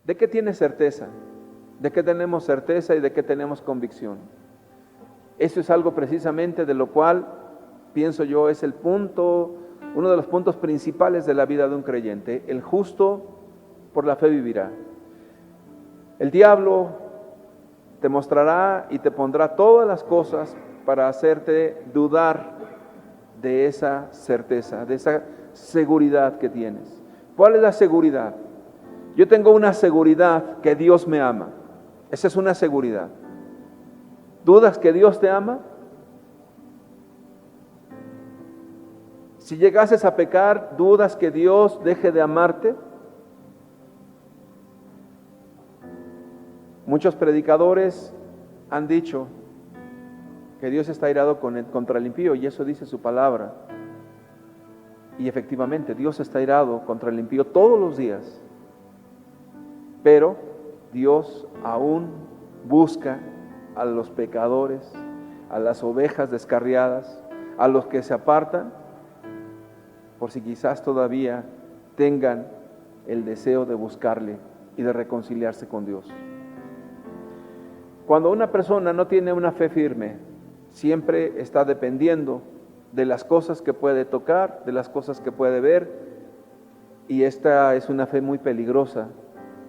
¿De qué tienes certeza? ¿De qué tenemos certeza y de qué tenemos convicción? Eso es algo precisamente de lo cual, pienso yo, es el punto, uno de los puntos principales de la vida de un creyente. El justo por la fe vivirá. El diablo te mostrará y te pondrá todas las cosas para hacerte dudar de esa certeza, de esa seguridad que tienes. ¿Cuál es la seguridad? Yo tengo una seguridad que Dios me ama. Esa es una seguridad. ¿Dudas que Dios te ama? Si llegases a pecar, ¿dudas que Dios deje de amarte? Muchos predicadores han dicho que Dios está airado contra el impío, y eso dice su palabra. Y efectivamente, Dios está airado contra el impío todos los días. Pero Dios aún busca a los pecadores, a las ovejas descarriadas, a los que se apartan, por si quizás todavía tengan el deseo de buscarle y de reconciliarse con Dios. Cuando una persona no tiene una fe firme, siempre está dependiendo de las cosas que puede tocar, de las cosas que puede ver, y esta es una fe muy peligrosa,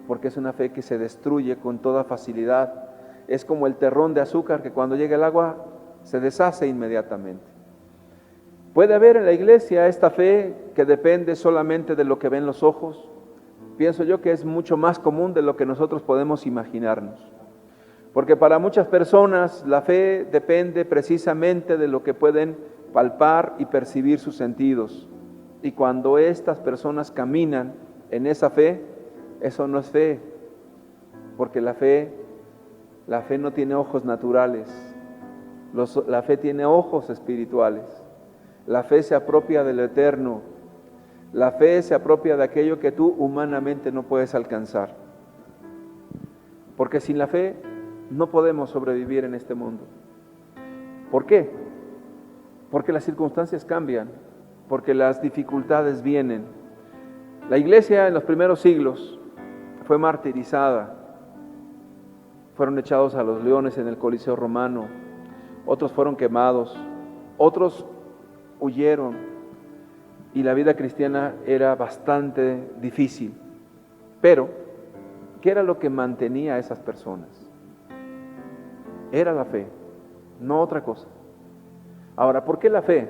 porque es una fe que se destruye con toda facilidad. Es como el terrón de azúcar que cuando llega el agua se deshace inmediatamente. Puede haber en la iglesia esta fe que depende solamente de lo que ven los ojos. Pienso yo que es mucho más común de lo que nosotros podemos imaginarnos. Porque para muchas personas la fe depende precisamente de lo que pueden palpar y percibir sus sentidos. Y cuando estas personas caminan en esa fe, eso no es fe, porque la fe no tiene ojos naturales, la fe tiene ojos espirituales. La fe se apropia de lo eterno, la fe se apropia de aquello que tú humanamente no puedes alcanzar. Porque sin la fe no podemos sobrevivir en este mundo. ¿Por qué? Porque las circunstancias cambian, porque las dificultades vienen. La iglesia en los primeros siglos fue martirizada, fueron echados a los leones en el Coliseo romano, otros fueron quemados, otros huyeron, y la vida cristiana era bastante difícil. Pero, ¿qué era lo que mantenía a esas personas? Era la fe, no otra cosa. Ahora, ¿por qué la fe?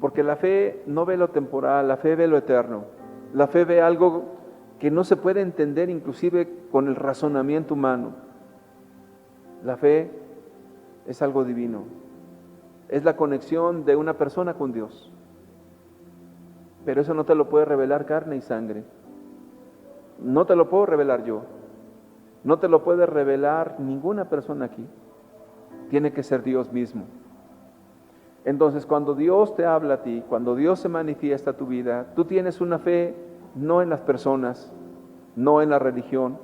Porque la fe no ve lo temporal, la fe ve lo eterno. La fe ve algo que no se puede entender inclusive con el razonamiento humano. La fe es algo divino. Es la conexión de una persona con Dios. Pero eso no te lo puede revelar carne y sangre. No te lo puedo revelar yo. No te lo puede revelar ninguna persona aquí. Tiene que ser Dios mismo. Entonces, cuando Dios te habla a ti, cuando Dios se manifiesta a tu vida, tú tienes una fe no en las personas, no en la religión,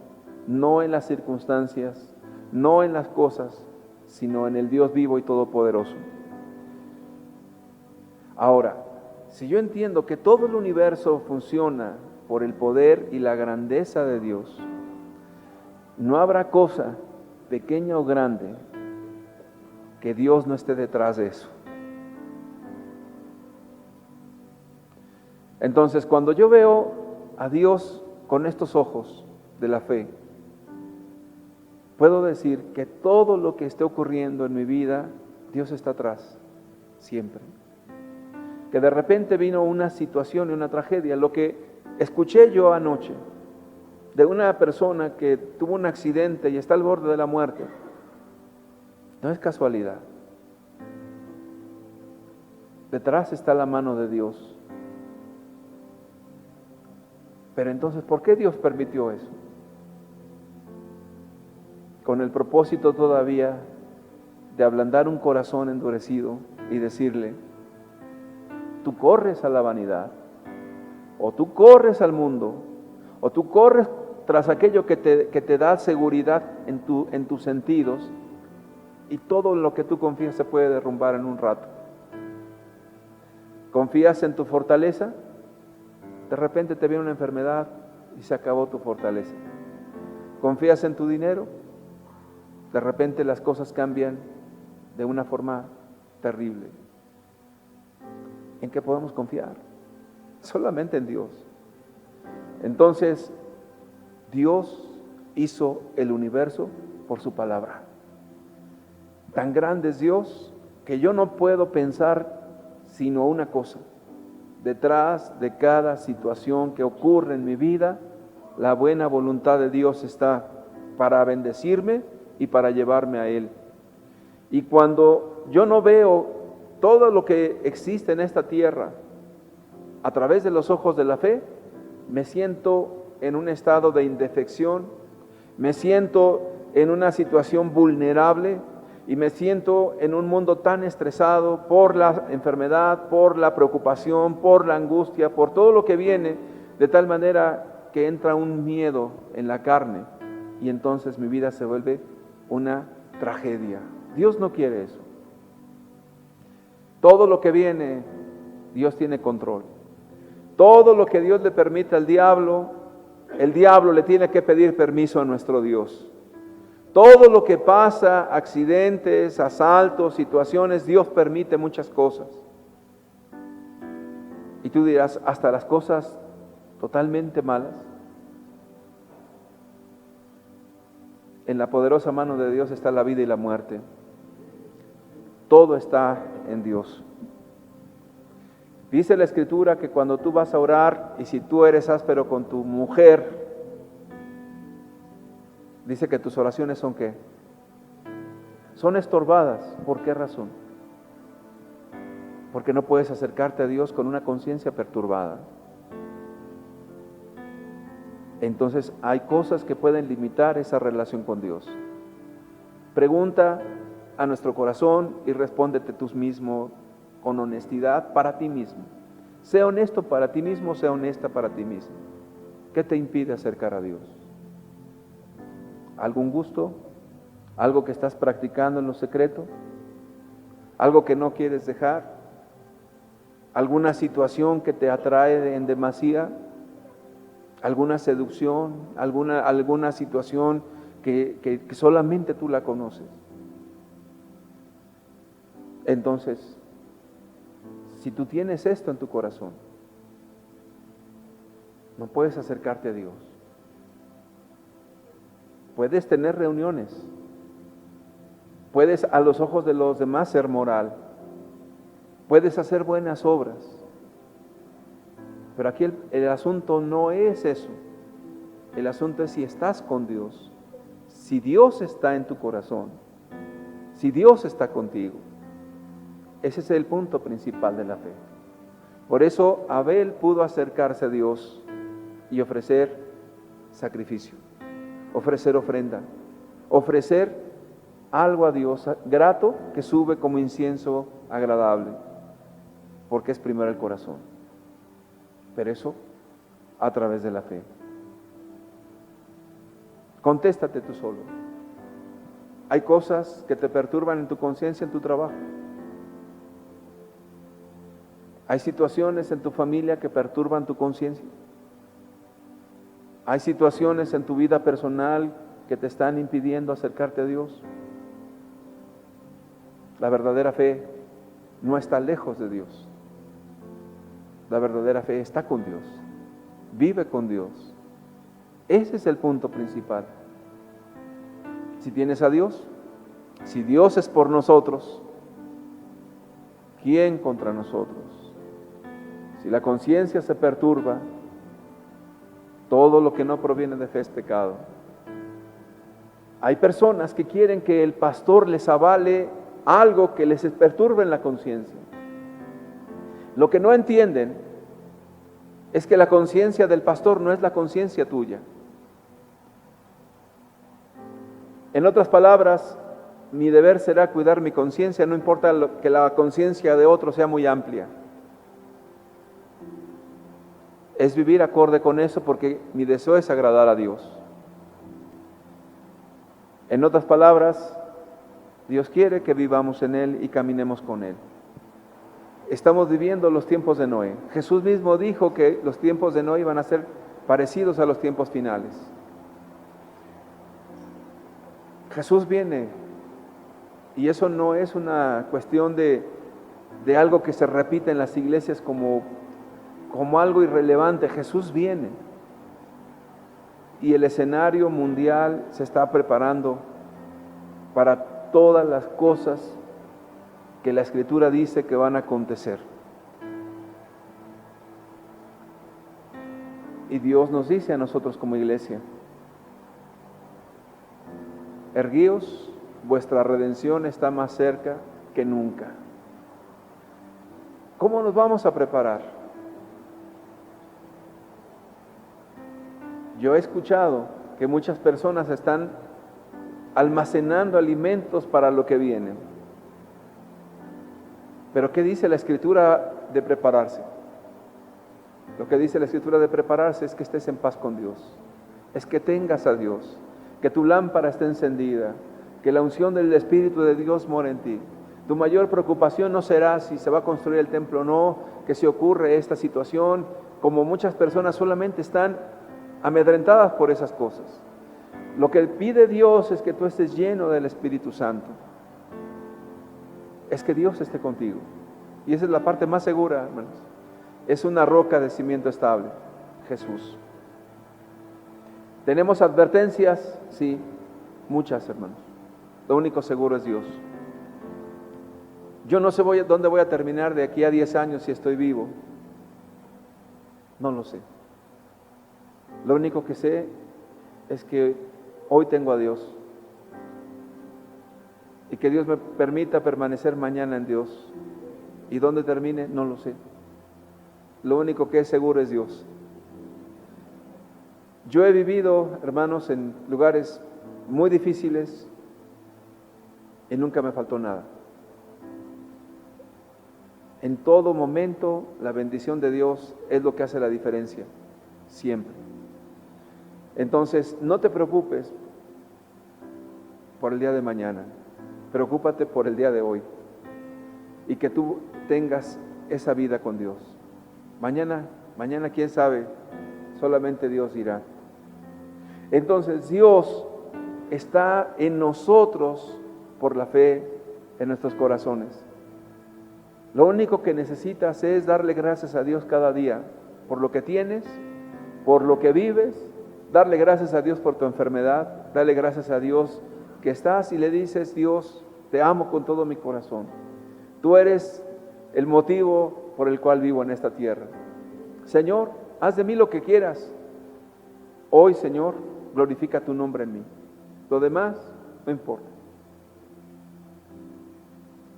no en las circunstancias, no en las cosas, sino en el Dios vivo y todopoderoso. Ahora, si yo entiendo que todo el universo funciona por el poder y la grandeza de Dios, no habrá cosa, pequeña o grande, que Dios no esté detrás de eso. Entonces, cuando yo veo a Dios con estos ojos de la fe, puedo decir que todo lo que esté ocurriendo en mi vida, Dios está atrás, siempre. Que de repente vino una situación y una tragedia, lo que escuché yo anoche de una persona que tuvo un accidente y está al borde de la muerte, no es casualidad. Detrás está la mano de Dios. Pero entonces, ¿por qué Dios permitió eso? Con el propósito todavía de ablandar un corazón endurecido y decirle: tú corres a la vanidad, o tú corres al mundo, o tú corres tras aquello que te da seguridad en tus sentidos, y todo lo que tú confías se puede derrumbar en un rato. ¿Confías en tu fortaleza? De repente te viene una enfermedad y se acabó tu fortaleza. ¿Confías en tu dinero? De repente las cosas cambian de una forma terrible. ¿En qué podemos confiar? Solamente en Dios. Entonces, Dios hizo el universo por su palabra. Tan grande es Dios que yo no puedo pensar sino una cosa: detrás de cada situación que ocurre en mi vida, la buena voluntad de Dios está para bendecirme y para llevarme a Él. Y cuando yo no veo todo lo que existe en esta tierra a través de los ojos de la fe, me siento en un estado de indefección, me siento en una situación vulnerable y me siento en un mundo tan estresado por la enfermedad, por la preocupación, por la angustia, por todo lo que viene, de tal manera que entra un miedo en la carne y entonces mi vida se vuelve una tragedia. Dios no quiere eso. Todo lo que viene, Dios tiene control. Todo lo que Dios le permite al diablo, el diablo le tiene que pedir permiso a nuestro Dios. Todo lo que pasa, accidentes, asaltos, situaciones, Dios permite muchas cosas. Y tú dirás, hasta las cosas totalmente malas. En la poderosa mano de Dios está la vida y la muerte. Todo está en Dios. Dice la Escritura que cuando tú vas a orar y si tú eres áspero con tu mujer, dice que tus oraciones son ¿qué? Son estorbadas. ¿Por qué razón? Porque no puedes acercarte a Dios con una conciencia perturbada. Entonces hay cosas que pueden limitar esa relación con Dios. Pregunta a nuestro corazón y respóndete tú mismo con honestidad para ti mismo. Sé honesto para ti mismo, sé honesta para ti mismo. ¿Qué te impide acercar a Dios? ¿Algún gusto? ¿Algo que estás practicando en lo secreto? ¿Algo que no quieres dejar? ¿Alguna situación que te atrae en demasía? ¿Alguna seducción? ¿Alguna situación que solamente tú la conoces? Entonces, si tú tienes esto en tu corazón, no puedes acercarte a Dios. Puedes tener reuniones, puedes a los ojos de los demás ser moral, puedes hacer buenas obras, pero aquí el asunto no es eso. El asunto es si estás con Dios, si Dios está en tu corazón, si Dios está contigo. Ese es el punto principal de la fe. Por eso Abel pudo acercarse a Dios y ofrecer sacrificio, ofrecer ofrenda, ofrecer algo a Dios grato que sube como incienso agradable, porque es primero el corazón. Pero eso a través de la fe. Contéstate tú solo. Hay cosas que te perturban en tu conciencia, en tu trabajo. Hay situaciones en tu familia que perturban tu conciencia. Hay situaciones en tu vida personal que te están impidiendo acercarte a Dios. La verdadera fe no está lejos de Dios. La verdadera fe está con Dios. Vive con Dios. Ese es el punto principal. Si tienes a Dios, si Dios es por nosotros, ¿quién contra nosotros? Si la conciencia se perturba, todo lo que no proviene de fe es pecado. Hay personas que quieren que el pastor les avale algo que les perturbe en la conciencia. Lo que no entienden es que la conciencia del pastor no es la conciencia tuya. En otras palabras, mi deber será cuidar mi conciencia, no importa que la conciencia de otro sea muy amplia. Es vivir acorde con eso porque mi deseo es agradar a Dios. En otras palabras, Dios quiere que vivamos en Él y caminemos con Él. Estamos viviendo los tiempos de Noé. Jesús mismo dijo que los tiempos de Noé iban a ser parecidos a los tiempos finales. Jesús viene. Y eso no es una cuestión de algo que se repite en las iglesias como algo irrelevante. Jesús viene. Y el escenario mundial se está preparando para todas las cosas que la Escritura dice que van a acontecer. Y Dios nos dice a nosotros como iglesia: erguíos, vuestra redención está más cerca que nunca. ¿Cómo nos vamos a preparar? Yo he escuchado que muchas personas están almacenando alimentos para lo que viene. Pero ¿qué dice la Escritura de prepararse? Lo que dice la Escritura de prepararse es que estés en paz con Dios, es que tengas a Dios, que tu lámpara esté encendida, que la unción del Espíritu de Dios mora en ti. Tu mayor preocupación no será si se va a construir el templo o no, que si ocurre esta situación, como muchas personas solamente están amedrentadas por esas cosas. Lo que pide Dios es que tú estés lleno del Espíritu Santo, es que Dios esté contigo. Y esa es la parte más segura, hermanos. Es una roca de cimiento estable, Jesús. ¿Tenemos advertencias? Sí, muchas, hermanos. Lo único seguro es Dios. Yo no sé dónde voy a terminar de aquí a 10 años si estoy vivo. No lo sé. Lo único que sé es que hoy tengo a Dios. Y que Dios me permita permanecer mañana en Dios. ¿Y dónde termine? No lo sé. Lo único que es seguro es Dios. Yo he vivido, hermanos, en lugares muy difíciles y nunca me faltó nada. En todo momento, la bendición de Dios es lo que hace la diferencia, siempre. Entonces, no te preocupes por el día de mañana, preocúpate por el día de hoy y que tú tengas esa vida con Dios. Mañana, quién sabe, solamente Dios dirá. Entonces, Dios está en nosotros por la fe en nuestros corazones. Lo único que necesitas es darle gracias a Dios cada día por lo que tienes, por lo que vives, darle gracias a Dios por tu enfermedad, darle gracias a Dios que estás y le dices: Dios, te amo con todo mi corazón. Tú eres el motivo por el cual vivo en esta tierra. Señor, haz de mí lo que quieras. Hoy, Señor, glorifica tu nombre en mí. Lo demás no importa.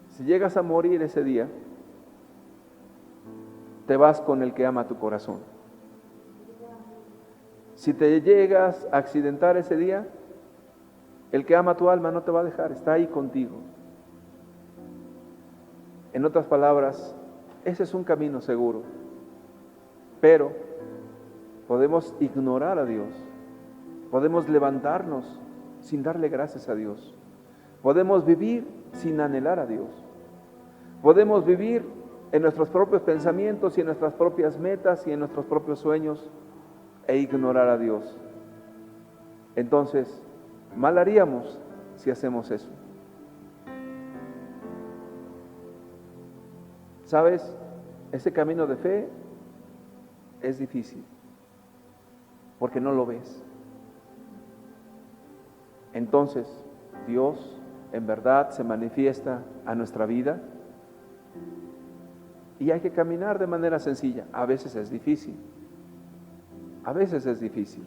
Si llegas a morir ese día, te vas con el que ama tu corazón. Si te llegas a accidentar ese día, el que ama tu alma no te va a dejar, está ahí contigo. En otras palabras, ese es un camino seguro. Pero podemos ignorar a Dios. Podemos levantarnos sin darle gracias a Dios. Podemos vivir sin anhelar a Dios. Podemos vivir en nuestros propios pensamientos y en nuestras propias metas y en nuestros propios sueños e ignorar a Dios. Entonces, mal haríamos si hacemos eso. ¿Sabes? Ese camino de fe es difícil porque no lo ves. Entonces, Dios en verdad se manifiesta a nuestra vida y hay que caminar de manera sencilla. A veces es difícil. A veces es difícil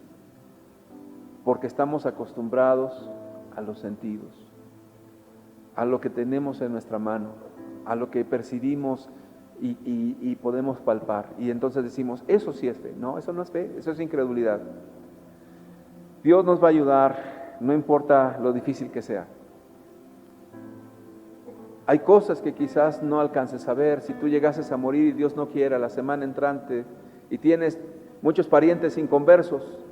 porque estamos acostumbrados a los sentidos, a lo que tenemos en nuestra mano, a lo que percibimos y podemos palpar. Y entonces decimos, eso sí es fe. No, eso no es fe, eso es incredulidad. Dios nos va a ayudar, no importa lo difícil que sea. Hay cosas que quizás no alcances a ver. Si tú llegases a morir y Dios no quiera la semana entrante y tienes muchos parientes inconversos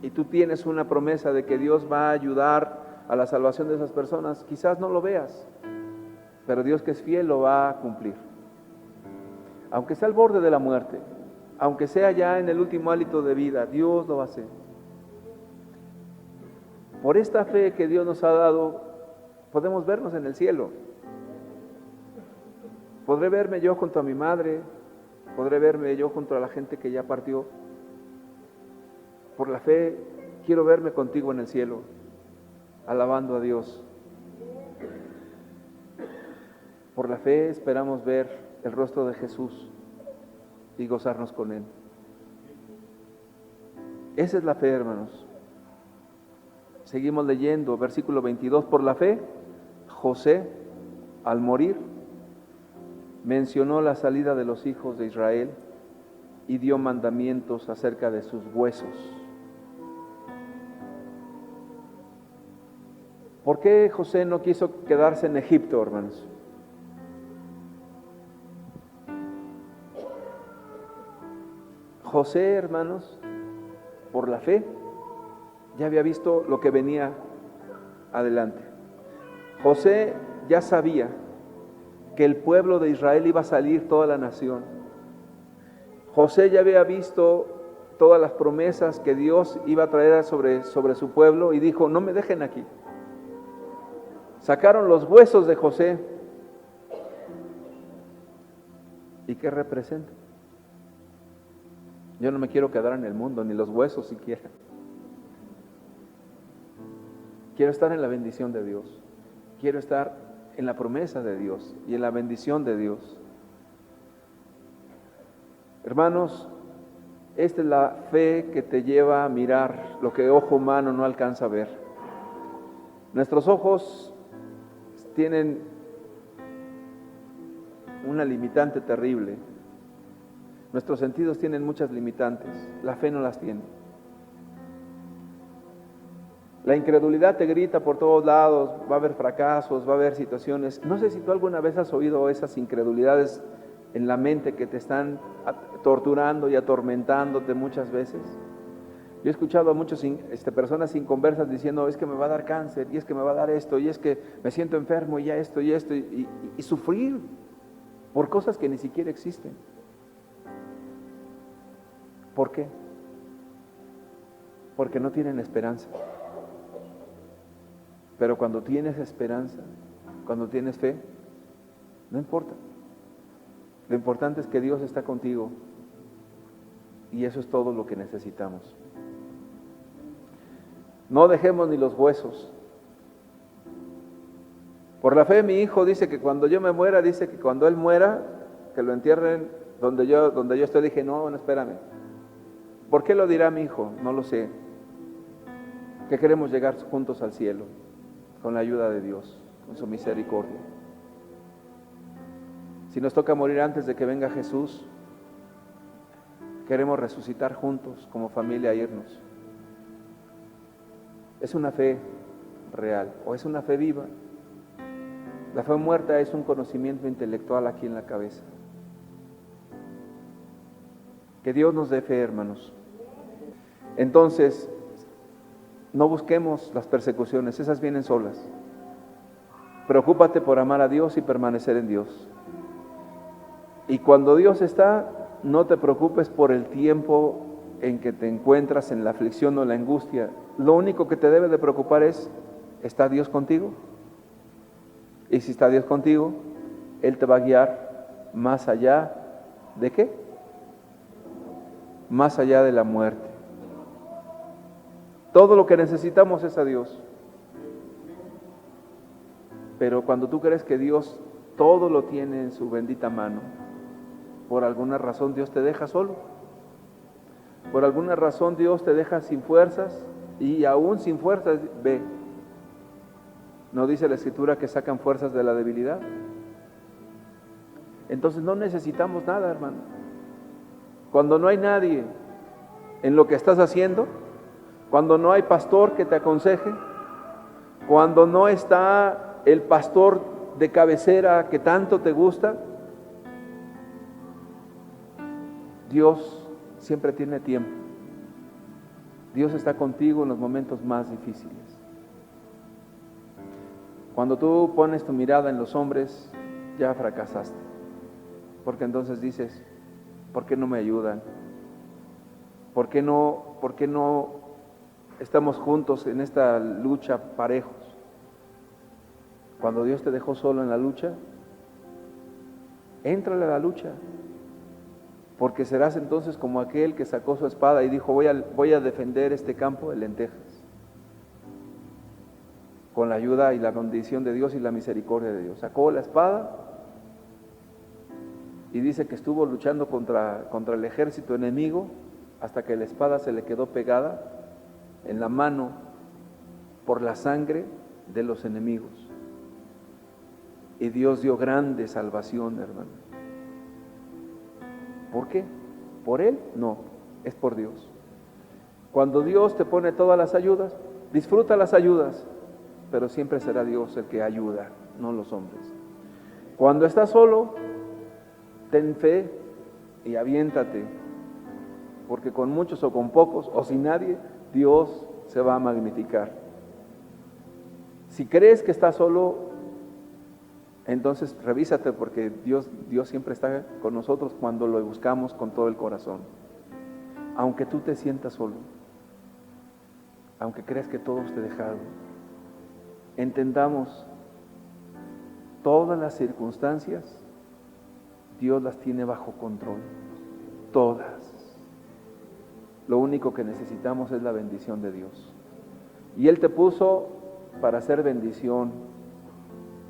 y tú tienes una promesa de que Dios va a ayudar a la salvación de esas personas, quizás no lo veas, pero Dios, que es fiel, lo va a cumplir. Aunque sea al borde de la muerte, aunque sea ya en el último hálito de vida, Dios lo va a hacer. Por esta fe que Dios nos ha dado, podemos vernos en el cielo. Podré verme yo junto a mi madre, podré verme yo junto a la gente que ya partió. Por la fe quiero verme contigo en el cielo, alabando a Dios. Por la fe esperamos ver el rostro de Jesús y gozarnos con Él. Esa es la fe, hermanos. Seguimos leyendo, versículo 22. Por la fe, José, al morir, mencionó la salida de los hijos de Israel y dio mandamientos acerca de sus huesos. ¿Por qué José no quiso quedarse en Egipto, hermanos? José, hermanos, por la fe, ya había visto lo que venía adelante. José ya sabía que el pueblo de Israel iba a salir, toda la nación. José ya había visto todas las promesas que Dios iba a traer sobre su pueblo y dijo, no me dejen aquí. Sacaron los huesos de José. ¿Y qué representa? Yo no me quiero quedar en el mundo, ni los huesos siquiera. Quiero estar en la bendición de Dios. Quiero estar en la promesa de Dios y en la bendición de Dios. Hermanos, esta es la fe que te lleva a mirar lo que ojo humano no alcanza a ver. Nuestros ojos tienen una limitante terrible. Nuestros sentidos tienen muchas limitantes. La fe no las tiene. La incredulidad te grita por todos lados, va a haber fracasos, va a haber situaciones. No sé si tú alguna vez has oído esas incredulidades en la mente que te están torturando y atormentándote muchas veces. Yo he escuchado a muchas personas inconversas diciendo, es que me va a dar cáncer, y es que me va a dar esto, y es que me siento enfermo, y ya esto, y sufrir por cosas que ni siquiera existen. ¿Por qué? Porque no tienen esperanza. Pero cuando tienes esperanza, cuando tienes fe, no importa. Lo importante es que Dios está contigo y eso es todo lo que necesitamos. No dejemos ni los huesos. Por la fe mi hijo dice que cuando yo me muera, dice que cuando él muera, que lo entierren donde yo estoy. Dije, no, espérame. ¿Por qué lo dirá mi hijo? No lo sé. Que queremos llegar juntos al cielo, con la ayuda de Dios, con su misericordia. Si nos toca morir antes de que venga Jesús, queremos resucitar juntos como familia e irnos. Es una fe real o es una fe viva. La fe muerta es un conocimiento intelectual aquí en la cabeza. Que Dios nos dé fe, hermanos. Entonces, no busquemos las persecuciones, esas vienen solas. Preocúpate por amar a Dios y permanecer en Dios. Y cuando Dios está, no te preocupes por el tiempo en que te encuentras en la aflicción o la angustia. Lo único que te debe de preocupar es, ¿está Dios contigo? Y si está Dios contigo, Él te va a guiar más allá ¿de qué? Más allá de la muerte. Todo lo que necesitamos es a Dios. Pero cuando tú crees que Dios todo lo tiene en su bendita mano, por alguna razón Dios te deja solo. Por alguna razón Dios te deja sin fuerzas y aún sin fuerzas, ve. ¿No dice la Escritura que sacan fuerzas de la debilidad? Entonces no necesitamos nada, hermano. Cuando no hay nadie en lo que estás haciendo, cuando no hay pastor que te aconseje, cuando no está el pastor de cabecera que tanto te gusta, Dios siempre tiene tiempo. Dios está contigo en los momentos más difíciles. Cuando tú pones tu mirada en los hombres, ya fracasaste. Porque entonces dices, ¿por qué no me ayudan? ¿Por qué no estamos juntos en esta lucha parejos. Cuando Dios te dejó solo en la lucha, éntrale a la lucha, porque serás entonces como aquel que sacó su espada y dijo, voy a defender este campo de lentejas, con la ayuda y la bendición de Dios y la misericordia de Dios. Sacó la espada y dice que estuvo luchando contra el ejército enemigo hasta que la espada se le quedó pegada en la mano por la sangre de los enemigos. Y Dios dio grande salvación, hermano. ¿Por qué? ¿Por Él? No, es por Dios. Cuando Dios te pone todas las ayudas, disfruta las ayudas, pero siempre será Dios el que ayuda, no los hombres. Cuando estás solo, ten fe y aviéntate, porque con muchos o con pocos, o sin nadie, Dios se va a magnificar. Si crees que estás solo, entonces revísate, porque Dios siempre está con nosotros cuando lo buscamos con todo el corazón. Aunque tú te sientas solo, aunque creas que todos te dejaron, entendamos, todas las circunstancias, Dios las tiene bajo control, todas. Lo único que necesitamos es la bendición de Dios. Y Él te puso para hacer bendición,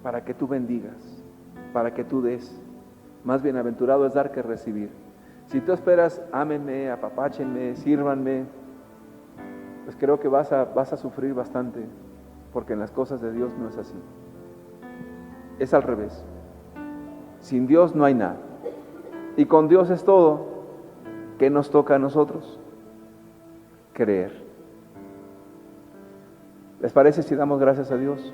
para que tú bendigas, para que tú des. Más bienaventurado es dar que recibir. Si tú esperas, ámenme, apapáchenme, sírvanme, pues creo que vas a sufrir bastante, porque en las cosas de Dios no es así. Es al revés. Sin Dios no hay nada. Y con Dios es todo. ¿Qué nos toca a nosotros? Creer. ¿Les parece si damos gracias a Dios?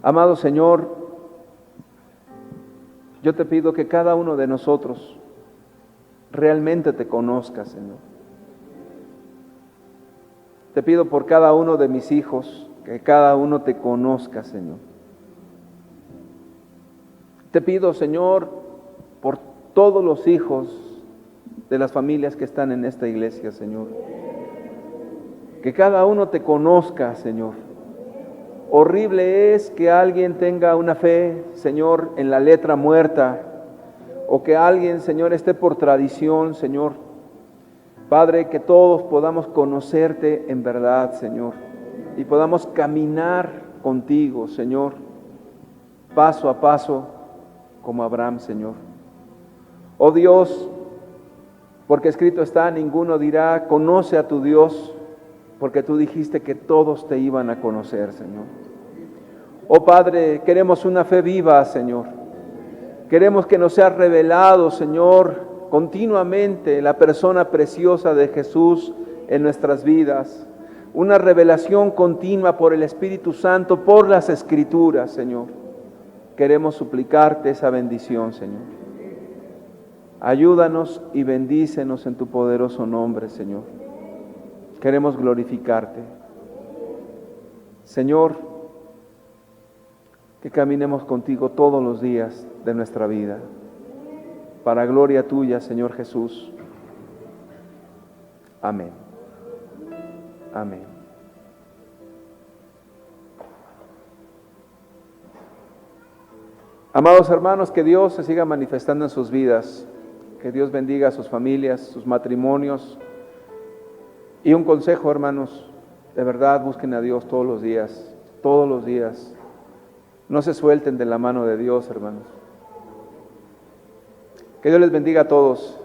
Amado Señor, yo te pido que cada uno de nosotros realmente te conozca, Señor. Te pido por cada uno de mis hijos, que cada uno te conozca, Señor. Te pido, Señor, por todos los hijos de las familias que están en esta iglesia, Señor. Que cada uno te conozca, Señor. Horrible es que alguien tenga una fe, Señor, en la letra muerta, o que alguien, Señor, esté por tradición, Señor. Padre, que todos podamos conocerte en verdad, Señor, y podamos caminar contigo, Señor, paso a paso, como Abraham, Señor. Oh Dios, porque escrito está, ninguno dirá, conoce a tu Dios, porque tú dijiste que todos te iban a conocer, Señor. Oh Padre, queremos una fe viva, Señor. Queremos que nos sea revelado, Señor, continuamente la persona preciosa de Jesús en nuestras vidas. Una revelación continua por el Espíritu Santo, por las Escrituras, Señor. Queremos suplicarte esa bendición, Señor. Ayúdanos y bendícenos en tu poderoso nombre, Señor. Queremos glorificarte. Señor, que caminemos contigo todos los días de nuestra vida. Para gloria tuya, Señor Jesús. Amén. Amén. Amados hermanos, que Dios se siga manifestando en sus vidas. Que Dios bendiga a sus familias, sus matrimonios. Y un consejo, hermanos, de verdad busquen a Dios todos los días, todos los días. No se suelten de la mano de Dios, hermanos. Que Dios les bendiga a todos.